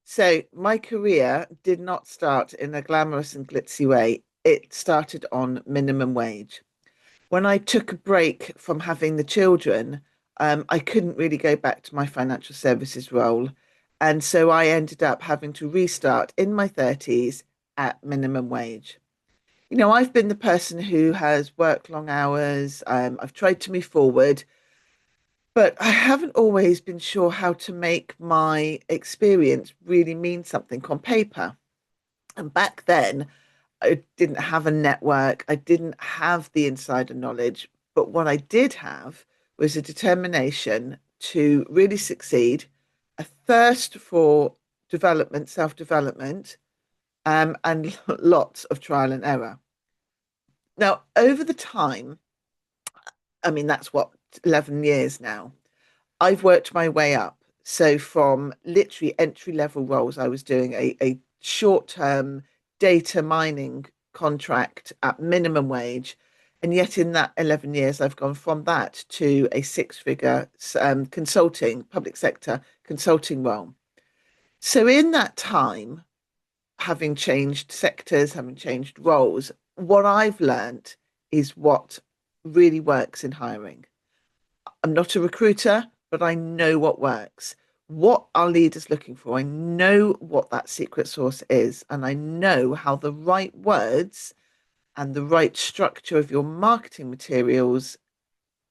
So my career did not start in a glamorous and glitzy way. It started on minimum wage. When I took a break from having the children, I couldn't really go back to my financial services role. And so I ended up having to restart in my 30s at minimum wage. I've been the person who has worked long hours. I've tried to move forward, but I haven't always been sure how to make my experience really mean something on paper. And back then, I didn't have a network, I didn't have the insider knowledge. But what I did have was a determination to really succeed, a thirst for development, self development, and lots of trial and error. Now, over the time, I mean, that's what, 11 years now. I've worked my way up. So from literally entry level roles, I was doing a short term data mining contract at minimum wage. And yet in that 11 years, I've gone from that to a six-figure consulting, public sector consulting role. So in that time, having changed sectors, having changed roles, what I've learned is what really works in hiring. I'm not a recruiter, but I know what works. What are leaders looking for? I know what that secret sauce is, and I know how the right words and the right structure of your marketing materials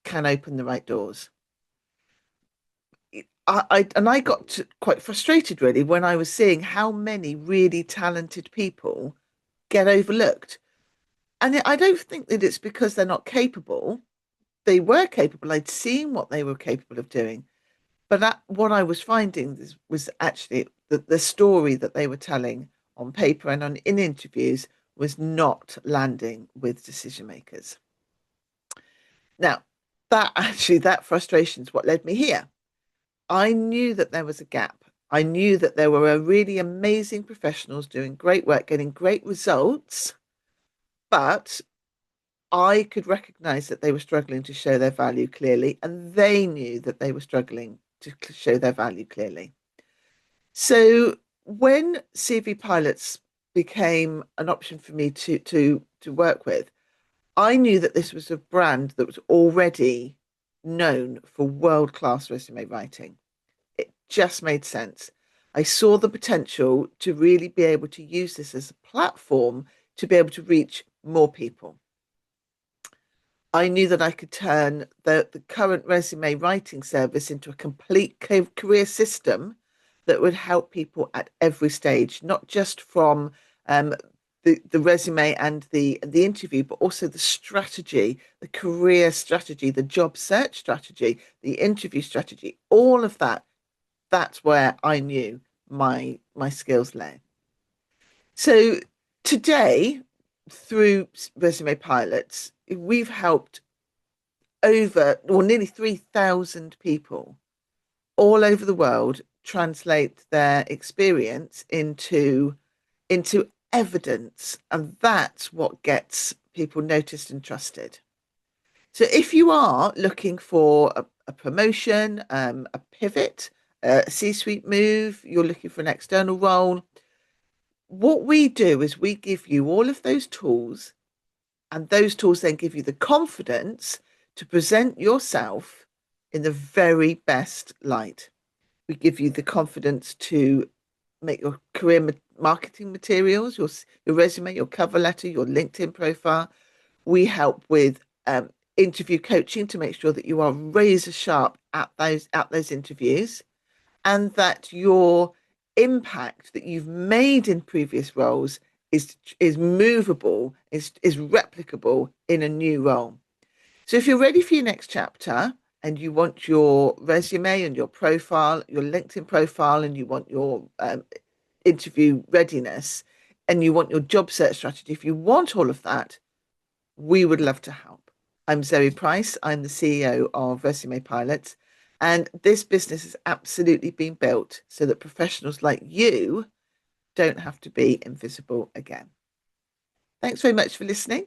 can open the right doors. I got quite frustrated really when I was seeing how many really talented people get overlooked. And I don't think that it's because they're not capable. They were capable. I'd seen what they were capable of doing. But what I was finding was actually that the story that they were telling on paper and in interviews was not landing with decision makers. Now, that frustration is what led me here. I knew that there was a gap. I knew that there were really amazing professionals doing great work, getting great results, but I could recognize that they were struggling to show their value clearly, and they knew that they were struggling to show their value clearly. So when CV pilots became an option for me to work with, I knew that this was a brand that was already known for world-class resume writing. It just made sense. I saw the potential to really be able to use this as a platform to be able to reach more people. I knew that I could turn the current resume writing service into a complete career system that would help people at every stage, not just from um, the resume and the interview, but also the strategy, the career strategy, the job search strategy, the interview strategy, all of that. That's where I knew my skills lay. So today, through resume pilots, we've helped over or nearly 3,000 people all over the world translate their experience into evidence, and that's what gets people noticed and trusted. So if you are looking for a promotion, a pivot, a C-suite move, you're looking for an external role, what we do is we give you all of those tools, and those tools then give you the confidence to present yourself in the very best light. We give you the confidence to make your marketing materials, your resume, your cover letter, your LinkedIn profile. We help with interview coaching to make sure that you are razor sharp at those interviews, and that your impact that you've made in previous roles is movable, is replicable in a new role. So if you're ready for your next chapter and you want your resume and your profile, your LinkedIn profile, and you want your interview readiness, and you want your job search strategy, if you want all of that, we would love to help. I'm Zoe Price. I'm the CEO of Resume Pilots. And this business has absolutely been built so that professionals like you don't have to be invisible again. Thanks very much for listening.